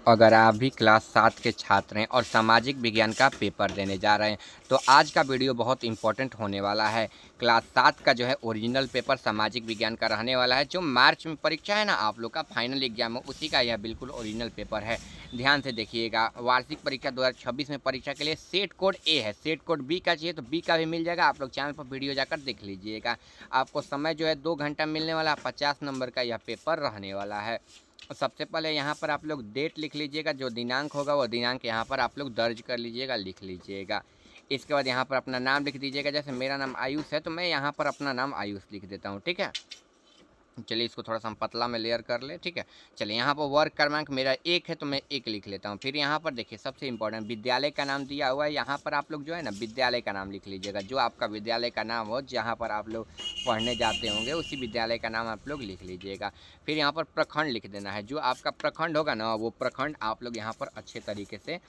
अगर आप भी क्लास 7 के छात्र हैं और सामाजिक विज्ञान का पेपर देने जा रहे हैं तो आज का वीडियो बहुत इंपॉर्टेंट होने वाला है। क्लास 7 का जो है ओरिजिनल पेपर सामाजिक विज्ञान का रहने वाला है। जो मार्च में परीक्षा है ना आप लोग का फाइनल एग्जाम है, उसी का यह बिल्कुल ओरिजिनल पेपर है। ध्यान से देखिएगा। वार्षिक परीक्षा 2026 में परीक्षा के लिए सेट कोड ए है, सेट कोड बी का चाहिए तो बी का भी मिल जाएगा। आप लोग चैनल पर वीडियो जाकर देख लीजिएगा। आपको समय जो है 2 घंटा मिलने वाला, 50 नंबर का यह पेपर रहने वाला है। सबसे पहले यहाँ पर आप लोग डेट लिख लीजिएगा। जो दिनांक होगा वो दिनांक यहाँ पर आप लोग दर्ज कर लीजिएगा, लिख लीजिएगा। इसके बाद यहाँ पर अपना नाम लिख दीजिएगा। जैसे मेरा नाम आयुष है तो मैं यहाँ पर अपना नाम आयुष लिख देता हूँ, ठीक है। चलिए इसको थोड़ा सा हम पतला में लेयर कर ले, ठीक है। चलिए यहाँ पर वर्ग क्रमांक मेरा 1 है तो मैं 1 लिख लेता हूँ। फिर यहाँ पर देखिए सबसे इंपॉर्टेंट विद्यालय का नाम दिया हुआ है। यहाँ पर आप लोग जो है ना विद्यालय का नाम लिख लीजिएगा। जो आपका विद्यालय का नाम हो, जहाँ पर आप लोग पढ़ने जाते होंगे उसी विद्यालय का नाम आप लोग लिख लीजिएगा। फिर यहाँ पर प्रखंड लिख देना है। जो आपका प्रखंड होगा ना वो प्रखंड आप लोग यहाँ पर अच्छे तरीके से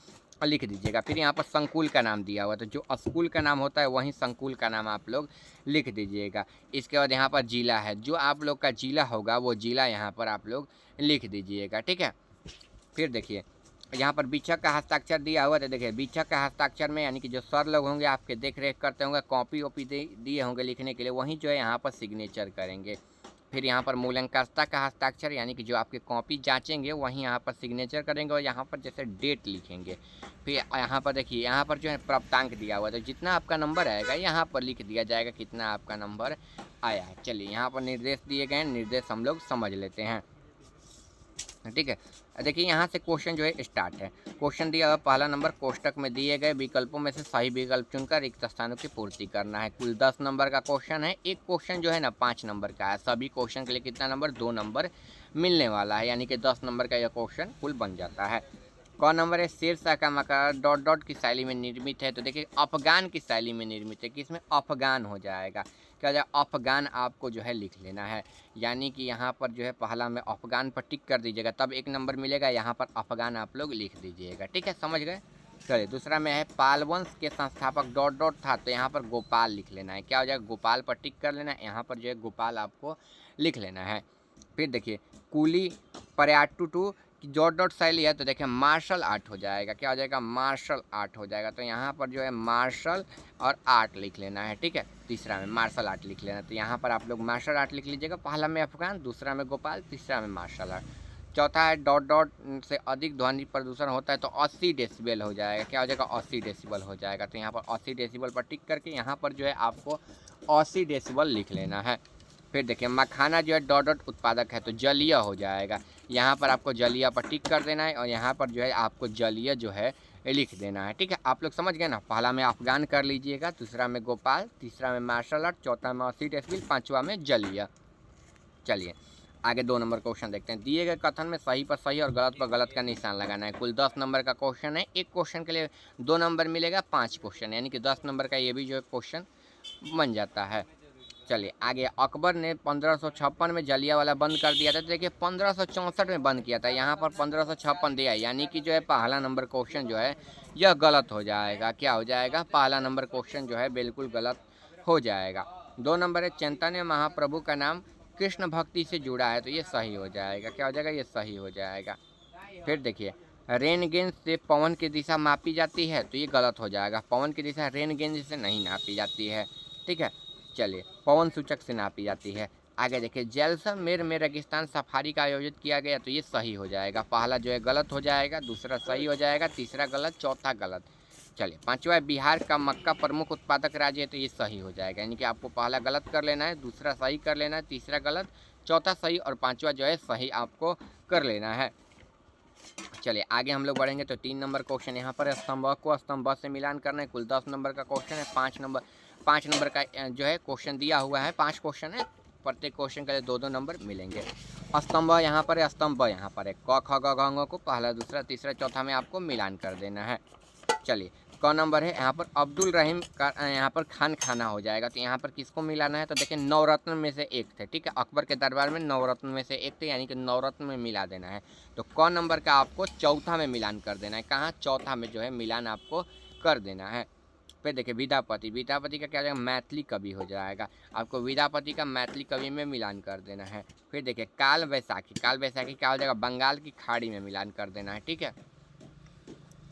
लिख दीजिएगा। फिर यहाँ पर संकुल का नाम दिया हुआ है तो जो स्कूल का नाम होता है वहीं संकुल का नाम आप लोग लिख दीजिएगा। इसके बाद यहाँ पर जिला है, जो आप लोग का जिला होगा वो जिला यहाँ पर आप लोग लिख दीजिएगा, ठीक है। फिर देखिए यहाँ पर बीचक का हस्ताक्षर दिया हुआ है तो देखिए बीचक का हस्ताक्षर में यानी कि जो सर लोग होंगे आपके देख रेख करते होंगे, कॉपी वॉपी दिए होंगे लिखने के लिए, वहीं जो है यहाँ पर सिग्नेचर करेंगे। फिर यहाँ पर मूल्यांकर्ता का हस्ताक्षर यानी कि जो आपके कॉपी जांचेंगे वहीं यहाँ पर सिग्नेचर करेंगे और यहाँ पर जैसे डेट लिखेंगे। फिर यहाँ पर देखिए यहाँ पर जो है प्राप्तांक दिया हुआ है तो जितना आपका नंबर आएगा यहाँ पर लिख दिया जाएगा कितना आपका नंबर आया है। चलिए यहाँ पर निर्देश दिए गए हैं, निर्देश हम लोग समझ लेते हैं, ठीक है। देखिए यहाँ से क्वेश्चन जो है स्टार्ट है। क्वेश्चन दिया हुआ पहला नंबर, कोष्टक में दिए गए विकल्पों में से सही विकल्प चुनकर रिक्त स्थानों की पूर्ति करना है। कुल 10 नंबर का क्वेश्चन है। एक क्वेश्चन जो है ना 5 नंबर का है। सभी क्वेश्चन के लिए कितना नंबर, 2 नंबर मिलने वाला है, यानी कि 10 नंबर का यह क्वेश्चन कुल बन जाता है। कौन नंबर है, शेरशाह का मकान डॉट डॉट की शैली में निर्मित है। तो देखिए अफगान की शैली में निर्मित है, किसमें अफगान हो जाएगा, क्या हो जाएगा अफगान आपको जो है लिख लेना है। यानी कि यहाँ पर जो है पहला में अफगान पर टिक कर दीजिएगा तब 1 नंबर मिलेगा। यहाँ पर अफगान आप लोग लिख दीजिएगा, ठीक है, समझ गए। चलिए दूसरा में है पाल वंश के संस्थापक डॉट डॉट था तो यहाँ पर गोपाल लिख लेना है। क्या हो जाएगा, गोपाल पर टिक कर लेना है। यहाँ पर जो है गोपाल आपको लिख लेना है। फिर देखिए कुली पर्याटू टू की डॉट डॉट शैली है तो देखिए मार्शल आर्ट हो जाएगा। क्या हो जाएगा, मार्शल आर्ट हो जाएगा। तो यहाँ पर जो है मार्शल और आर्ट लिख लेना है, ठीक है। तीसरा में मार्शल आर्ट लिख लेना, तो यहाँ पर आप लोग मार्शल आर्ट लिख लीजिएगा। पहला में अफगान, दूसरा में गोपाल, तीसरा में मार्शल आर्ट। चौथा है डॉट डॉट से अधिक ध्वनि प्रदूषण होता है तो 80 डेसिबल हो जाएगा। क्या हो जाएगा, 80 डेसिबल हो जाएगा। तो यहाँ पर 80 डेसिबल पर टिक करके यहाँ पर जो है आपको 80 डेसिबल लिख लेना है। फिर देखिए मखाना जो है डॉट डॉट उत्पादक है तो जलीय हो जाएगा। यहाँ पर आपको जलीय पर टिक कर देना है और यहाँ पर जो है आपको जलीय जो है लिख देना है, ठीक है। आप लोग समझ गए ना। पहला में अफगान कर लीजिएगा, दूसरा में गोपाल, तीसरा में मार्शल आर्ट, चौथा में 80 डेसिबल, पाँचवा में जलीय। चलिए आगे 2 नंबर क्वेश्चन देखते हैं। दिए गए कथन में सही पर सही और गलत पर गलत का निशान लगाना है। कुल 10 नंबर का क्वेश्चन है। एक क्वेश्चन के लिए 2 नंबर मिलेगा, 5 क्वेश्चन यानी कि 10 नंबर का ये भी जो है क्वेश्चन बन जाता है। चलिए आगे, अकबर ने 1556 में जलियांवाला बंद कर दिया था तो देखिए 1564 में बंद किया था। यहाँ पर 1556 दिया है यानी कि जो है पहला नंबर क्वेश्चन जो है यह गलत हो जाएगा। क्या हो जाएगा, पहला नंबर क्वेश्चन जो है बिल्कुल गलत हो जाएगा। 2 नंबर है, चैतन्य महाप्रभु का नाम कृष्ण भक्ति से जुड़ा है तो ये सही हो जाएगा। क्या हो जाएगा, ये सही हो जाएगा। फिर देखिए रेन गेंज से पवन की दिशा मापी जाती है तो ये गलत हो जाएगा। पवन की दिशा रेन गेंज से नहीं नापी जाती है, ठीक है। चलिए पवन सूचक से नापी जाती है। आगे देखिए जैसलमेर में रेगिस्तान सफारी का आयोजित किया गया तो ये सही हो जाएगा। पहला जो है गलत हो जाएगा, दूसरा सही हो जाएगा, तीसरा गलत, चौथा गलत। चलिए पांचवा, बिहार का मक्का प्रमुख उत्पादक राज्य है तो ये सही हो जाएगा। यानी कि आपको पहला गलत कर लेना है, दूसरा सही कर लेना है, तीसरा गलत, चौथा सही और पांचवा जो है सही आपको कर लेना है। चलिए आगे हम लोग बढ़ेंगे तो 3 नंबर क्वेश्चन यहाँ पर स्तंभ को स्तंभ से मिलान करना है। कुल 10 नंबर का क्वेश्चन है। 5 नंबर का जो है क्वेश्चन दिया हुआ है। 5 क्वेश्चन है, प्रत्येक क्वेश्चन के लिए 2-2 नंबर मिलेंगे। स्तंभ यहाँ पर है, स्तंभ यहाँ पर है। क ख ग घ ङ को पहला, दूसरा, तीसरा, चौथा में आपको मिलान कर देना है। चलिए क नंबर है यहाँ पर अब्दुल रहीम का यहाँ पर खान खाना हो जाएगा तो यहाँ पर किसको मिलाना है तो देखिए नवरत्न में से एक थे, ठीक है। अकबर के दरबार में नवरत्न में से एक थे यानी कि नवरत्न में मिला देना है। तो क नंबर का आपको चौथा में मिलान कर देना है। कहाँ, चौथा में जो है मिलान आपको कर देना है। फिर देखिए विद्यापति, विद्यापति का क्या हो जाएगा, मैथिली कवि हो जाएगा। आपको विद्यापति का मैथिली कवि में मिलान कर देना है। फिर देखिए काल बैसाखी, काल बैसाखी क्या हो जाएगा, बंगाल की खाड़ी में मिलान कर देना है, ठीक है।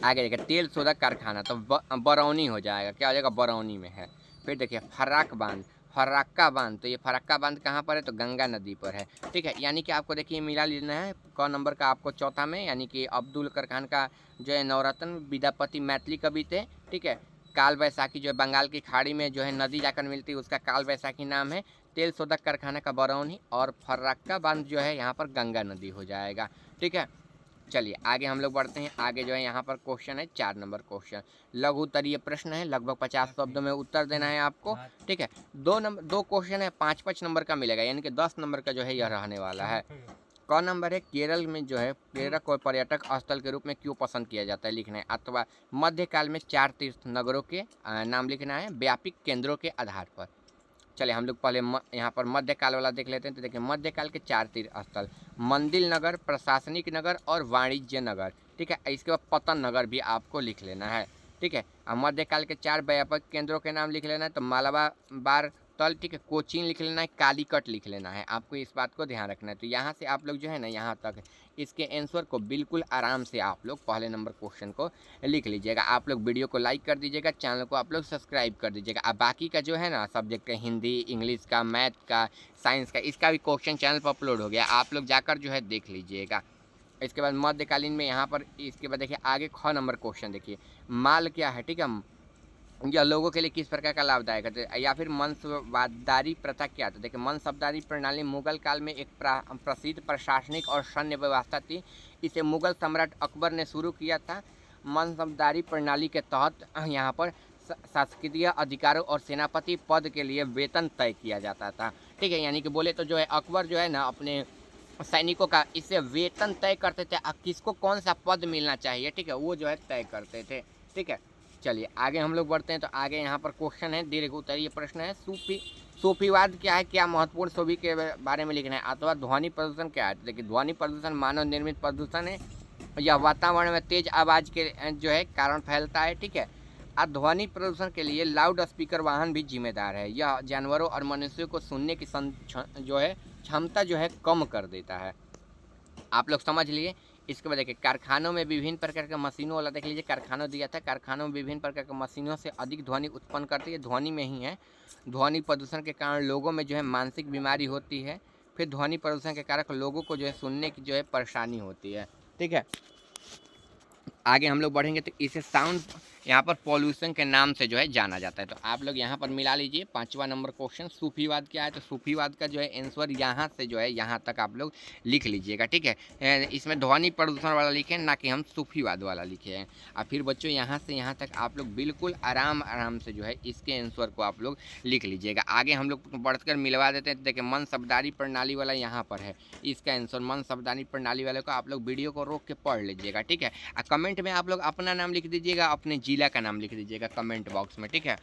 आगे देखिए तेल शोधक कारखाना, तो बरौनी हो जाएगा, क्या हो जाएगा, बरौनी में है। फिर देखिए फर्राक बांध, फर्राका बांध, तो ये फर्राका बांध कहाँ पर है, तो गंगा नदी पर है, ठीक है। यानी कि आपको देखिए मिला लेना है क नंबर का आपको चौथा में, यानी कि अब्दुल कर खान का जो है नवरत्न विद्यापति मैथिली कवि थे, ठीक है। काल बैसाखी जो है बंगाल की खाड़ी में जो है नदी जाकर मिलती है, उसका काल बैसाखी नाम है। तेल शोधक कारखाना का बरौनी, और फर्राका बांध जो है यहाँ पर गंगा नदी हो जाएगा, ठीक है। चलिए आगे हम लोग बढ़ते हैं। आगे जो है यहाँ पर क्वेश्चन है 4 नंबर क्वेश्चन, लघु उत्तरीय प्रश्न है, लगभग 50 शब्दों में उत्तर देना है आपको, ठीक है। 2 क्वेश्चन है, 5-5 नंबर का मिलेगा, यानी कि 10 नंबर का जो है यह रहने वाला है। क नंबर है, केरल में जो है केरल को पर्यटक स्थल के रूप में क्यों पसंद किया जाता है लिखना है, अथवा मध्यकाल में 4 तीर्थ नगरों के नाम लिखना है व्यापक केंद्रों के आधार पर। चलिए हम लोग पहले यहाँ पर मध्यकाल वाला देख लेते हैं। तो देखिए मध्यकाल के 4 तीर्थ स्थल, मंदिर नगर, प्रशासनिक नगर और वाणिज्य नगर, ठीक है। इसके बाद पतन नगर भी आपको लिख लेना है, ठीक है। और मध्यकाल के 4 व्यापक केंद्रों के नाम लिख लेना है, तो मालाबार तल, ठीक है, कोचीन लिख लेना है, कालीकट लिख लेना है, आपको इस बात को ध्यान रखना है। तो यहाँ से आप लोग जो है ना यहाँ तक इसके आंसर को बिल्कुल आराम से आप लोग पहले नंबर क्वेश्चन को लिख लीजिएगा। आप लोग वीडियो को लाइक कर दीजिएगा, चैनल को आप लोग सब्सक्राइब कर दीजिएगा। अब बाकी का जो है ना सब्जेक्ट है, हिंदी, इंग्लिश का, मैथ का, साइंस का, इसका भी क्वेश्चन चैनल पर अपलोड हो गया, आप लोग जाकर जो है देख लीजिएगा। इसके बाद मध्यकालीन में यहाँ पर, इसके बाद देखिए आगे 6 नंबर क्वेश्चन देखिए, माल क्या है, ठीक है, या लोगों के लिए किस प्रकार का लाभदायक है, या फिर मनसबदारी प्रथा क्या था। देखिए मनसबदारी प्रणाली मुगल काल में एक प्रसिद्ध प्रशासनिक और सैन्य व्यवस्था थी। इसे मुगल सम्राट अकबर ने शुरू किया था। मनसबदारी प्रणाली के तहत यहाँ पर शासकीय अधिकारों और सेनापति पद के लिए वेतन तय किया जाता था, ठीक है। यानी कि बोले तो जो है अकबर जो है ना अपने सैनिकों का इससे वेतन तय करते थे, किसको कौन सा पद मिलना चाहिए, ठीक है, वो जो है तय करते थे, ठीक है। चलिए आगे हम लोग बढ़ते हैं। तो आगे यहाँ पर क्वेश्चन है, दीर्घ उत्तरीय प्रश्न है, सूफीवाद क्या है, क्या महत्वपूर्ण सूफी के बारे में लिखना है, अथवा ध्वनि प्रदूषण क्या है। देखिए ध्वनि प्रदूषण मानव निर्मित प्रदूषण है, यह वातावरण में तेज आवाज़ के जो है कारण फैलता है, ठीक है। और ध्वनि प्रदूषण के लिए लाउड स्पीकर वाहन भी जिम्मेदार है, यह जानवरों और मनुष्यों को सुनने की जो है क्षमता जो है कम कर देता है, आप लोग समझ लिए। इसके बाद देखिए कारखानों में विभिन्न प्रकार के मशीनों वाला देख लीजिए, कारखानों दिया था, कारखानों में विभिन्न प्रकार के मशीनों से अधिक ध्वनि उत्पन्न करती है, ध्वनि में ही है। ध्वनि प्रदूषण के कारण लोगों में जो है मानसिक बीमारी होती है। फिर ध्वनि प्रदूषण के कारण लोगों को जो है सुनने की जो है परेशानी होती है, ठीक है। आगे हम लोग बढ़ेंगे तो इसे साउंड यहाँ पर पॉल्यूशन के नाम से जो है जाना जाता है। तो आप लोग यहाँ पर मिला लीजिए 5वां नंबर क्वेश्चन, सूफीवाद क्या है। तो सूफीवाद का जो है आंसर यहाँ से जो है यहाँ तक आप लोग लिख लीजिएगा, ठीक है। इसमें ध्वनि प्रदूषण वाला लिखे ना कि हम सूफीवाद वाला लिखे हैं। और फिर बच्चों यहाँ से यहाँ तक आप लोग बिल्कुल आराम से जो है इसके आंसर को आप लोग लिख लीजिएगा। आगे हम लोग बढ़कर मिलवा देते हैं। देखिए मन शब्दारी प्रणाली वाला यहाँ पर है, इसका आंसर मन शब्दारी प्रणाली वाले को आप लोग वीडियो को रोक के पढ़ लीजिएगा, ठीक है। और कमेंट में आप लोग अपना नाम लिख दीजिएगा, अपने जिला का नाम लिख दीजिएगा कमेंट बॉक्स में, ठीक है।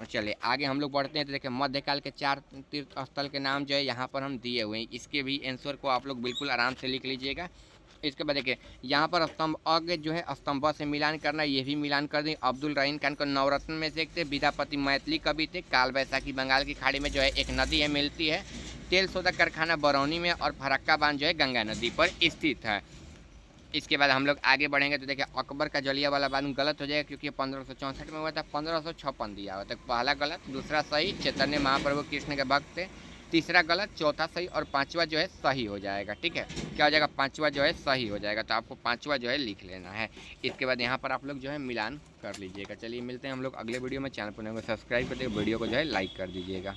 चलिए आगे हम लोग बढ़ते हैं। तो देखिए मध्यकाल के 4 तीर्थ स्थल के नाम जो है यहाँ पर हम दिए हुए हैं, इसके भी आंसर को आप लोग बिल्कुल आराम से लिख लीजिएगा। इसके बाद देखिए यहाँ पर स्तंभ आगे जो है स्तंभ से मिलान करना, ये भी मिलान कर दें। अब्दुल रहीम खान को नवरत्न में से एक थे, विद्यापति मैथिली कवि थे। काल बैसाखी बंगाल की खाड़ी में जो है एक नदी है मिलती है। तेल शोधक कारखाना बरौनी में, और फरक्का बांध जो है गंगा नदी पर स्थित है। इसके बाद हम लोग आगे बढ़ेंगे। तो देखिए अकबर का जलियांवाला बाग गलत हो जाएगा, क्योंकि 1564 में हुआ था, 1556 दिया हुआ था। पहला गलत, दूसरा सही, चैतन्य महाप्रभु कृष्ण के भक्त थे। तीसरा गलत, चौथा सही, और 5वां जो है सही हो जाएगा, ठीक है। क्या हो जाएगा, 5वां जो है सही हो जाएगा। तो आपको 5वां जो है लिख लेना है। इसके बाद यहाँ पर आप लोग जो है मिलान कर लीजिएगा। चलिए मिलते हैं हम लोग अगले वीडियो में। चैनल पर सब्सक्राइब कर दीजिएगा, वीडियो को जो है लाइक कर दीजिएगा।